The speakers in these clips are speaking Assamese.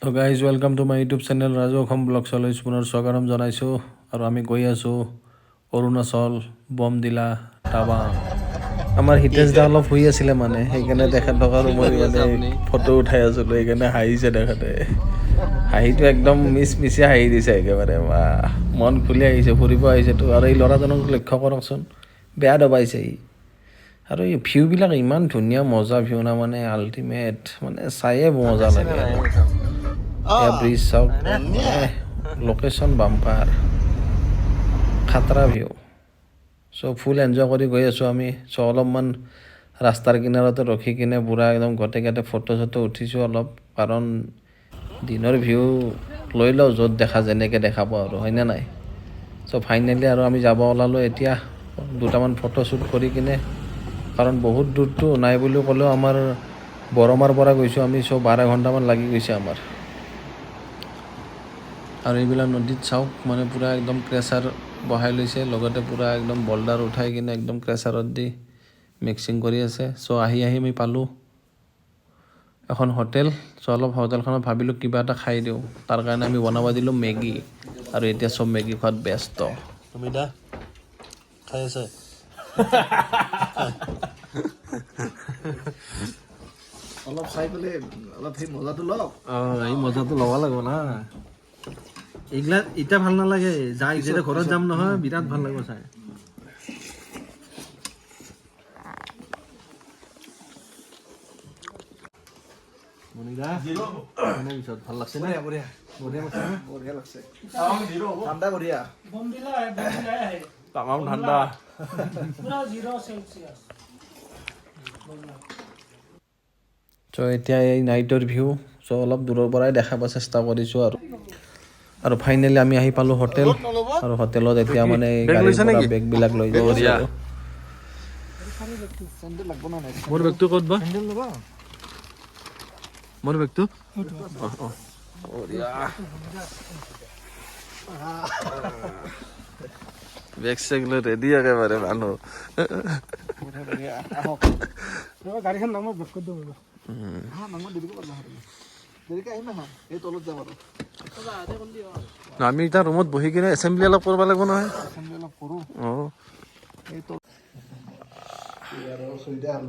তো guys welcome to my YouTube channel Raju Assam ব্লগছলৈ পুনৰ স্বাগতম জনাইছোঁ আৰু আমি গৈ আছোঁ অৰুণাচল বমদিলা টাৱাং। আমাৰ হিতেশ দা অলপ শুই আছিলে মানে সেইকাৰণে তেখেত থকাৰ মই মানে ফটো উঠাই আছিলোঁ, সেইকাৰণে হাঁহিছে তেখেতে। হাঁহিটো একদম মিছিয়া হাঁহি দিছে একেবাৰে, মন খুলি আহিছে, ফুৰিব আহিছেতো। আৰু এই ল'ৰাজনক লক্ষ্য কৰকচোন, বেয়া দবাইছে ই। আৰু এই ভিউবিলাক ইমান ধুনীয়া মজা ভিউ না, মানে আল্টিমেট, মানে চায়ে মজা লাগে। ব্ৰিজ চাওক, লোকেশ্যন বাম্পাৰ, খাতৰা ভিউ। চ' ফুল এনজয় কৰি গৈ আছোঁ আমি। চ' অলপমান ৰাস্তাৰ কিনাৰতে ৰখি কিনে পূৰা একদম গোটেইকেইটা ফটো চটো উঠিছোঁ অলপ, কাৰণ দিনৰ ভিউ লৈ লওঁ য'ত দেখা যেনেকৈ দেখা পাওঁ আৰু, হয়নে নাই? চ' ফাইনেলি আৰু আমি যাব ওলালোঁ এতিয়া, দুটামান ফটো শ্বুট কৰি কিনে, কাৰণ বহুত দূৰটো নাই বুলি ক'লেও আমাৰ বৰমাৰ পৰা গৈছোঁ আমি, চ' 12 ঘণ্টামান লাগি গৈছে আমাৰ। আৰু এইবিলাক নদীত চাওক, মানে পূৰা একদম ক্ৰেচাৰ বহাই লৈছে, লগতে পূৰা একদম বল্ডাৰ উঠাই কিনে একদম ক্ৰেচাৰত দি মিক্সিং কৰি আছে। চ' আহি আমি পালোঁ এখন হোটেল। চ' অলপ হোটেলখনত ভাবিলোঁ কিবা এটা খাই দিওঁ, তাৰ কাৰণে আমি বনাব দিলোঁ মেগী, আৰু এতিয়া চব মেগী খোৱাত ব্যস্ত। সুবিধা খাই আছে অলপ চাই পেলাই অলপ সেই মজাটো লওক। এই মজাটো ল'ব লাগিব না। এইগিলাক এতিয়া ভাল নালাগে, যাই যেতিয়া ঘৰত যাম নহয় বিৰাট ভাল লাগিব চাই। পিছত ভাল লাগছে না? বঢ়িয়া লাগছে, ঠাণ্ডা বঢ়িয়া। তামাম ঠাণ্ডা। চ' এতিয়া এই নাইটৰ ভিউ, চ' অলপ দূৰৰ পৰাই দেখাব চেষ্টা কৰিছোঁ আৰু ফাইনেলি আমি আহি পালোঁ হোটেল। আৰু হোটেলত এতিয়া মানে গাড়ীৰ পৰা বেগবিলাক লৈ যাই আছোঁ আৰু। মোৰ বেগটো ক'ত বা? মোৰ বেগটো বেগ চেগ লৈ ৰেডি একেবাৰে মানুহ। গাড়ীখন ডাঙৰ বেগ কৰি দিওঁ, ডাঙৰ দেৰিকৈ পাব, দেৰিকৈ আহিম নহয়, এই তলত যাম আৰু। আমি এতিয়া ৰুমত বহি কিনে এছেম্বলি অলপ কৰিব লাগিব নহয়। অলপ কৰোঁ। অঁ,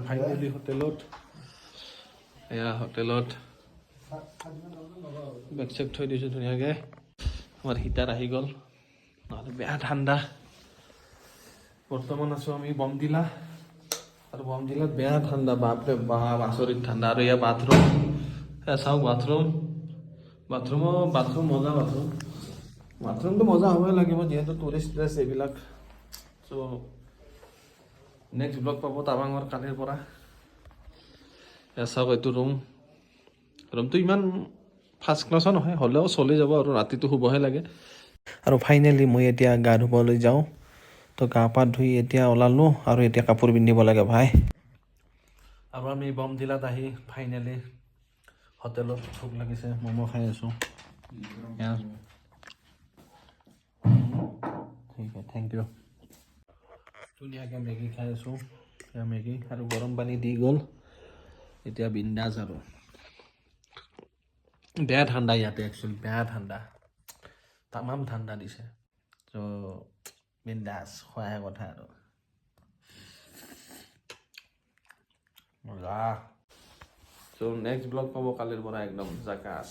ফাইনেলি হোটেলত, এয়া হোটেলত বেগ চেগ থৈ দিছোঁ ধুনীয়াকৈ। আমাৰ হিটাৰ আহি গ'ল, নহ'লে বেয়া ঠাণ্ডা। বৰ্তমান আছোঁ আমি বমদিলা, আৰু বমদিলাত বেয়া ঠাণ্ডা, বাপৰে বাপ আচৰিত ঠাণ্ডা। আৰু এয়া বাথৰুম, চাওক বাথৰুম মজা। বাথৰুমটো মজা হ'বই লাগিব, যিহেতু টুৰিষ্ট প্লেচ এইবিলাক। চ' নেক্সট ব্লগ পাব টাৱাঙৰ কালিৰ পৰা। এয়া চাওক, এইটো ৰুমটো ইমান ফাৰ্ষ্ট ক্লাছৰ নহয়, হ'লেও চলি যাব আৰু ৰাতিটো শুবহে লাগে। আৰু ফাইনেলি মই এতিয়া গা ধুবলৈ যাওঁ। তো গা পা ধুই এতিয়া ওলালোঁ, আৰু এতিয়া কাপোৰ পিন্ধিব লাগে ভাই। আৰু আমি বমদিলাত আহি ফাইনেলি হোটেলত ভোক লাগিছে, ম'ম' খাই আছোঁ। ঠিক আছে, থেংক ইউ। ধুনীয়াকৈ মেগী খাই আছোঁ, মেগী আৰু গৰম পানী দি গ'ল। এতিয়া বিন্দাছ আৰু বেয়া ঠাণ্ডা ইয়াতে, একচুৱেলি বেয়া ঠাণ্ডা, তামাম ঠাণ্ডা দিছে। চ' বিন্দাছ খোৱাহে কথা আৰু মজা। চ' নেক্সট ব্লগ পাব কালিৰ পৰা একদম জাকাছ।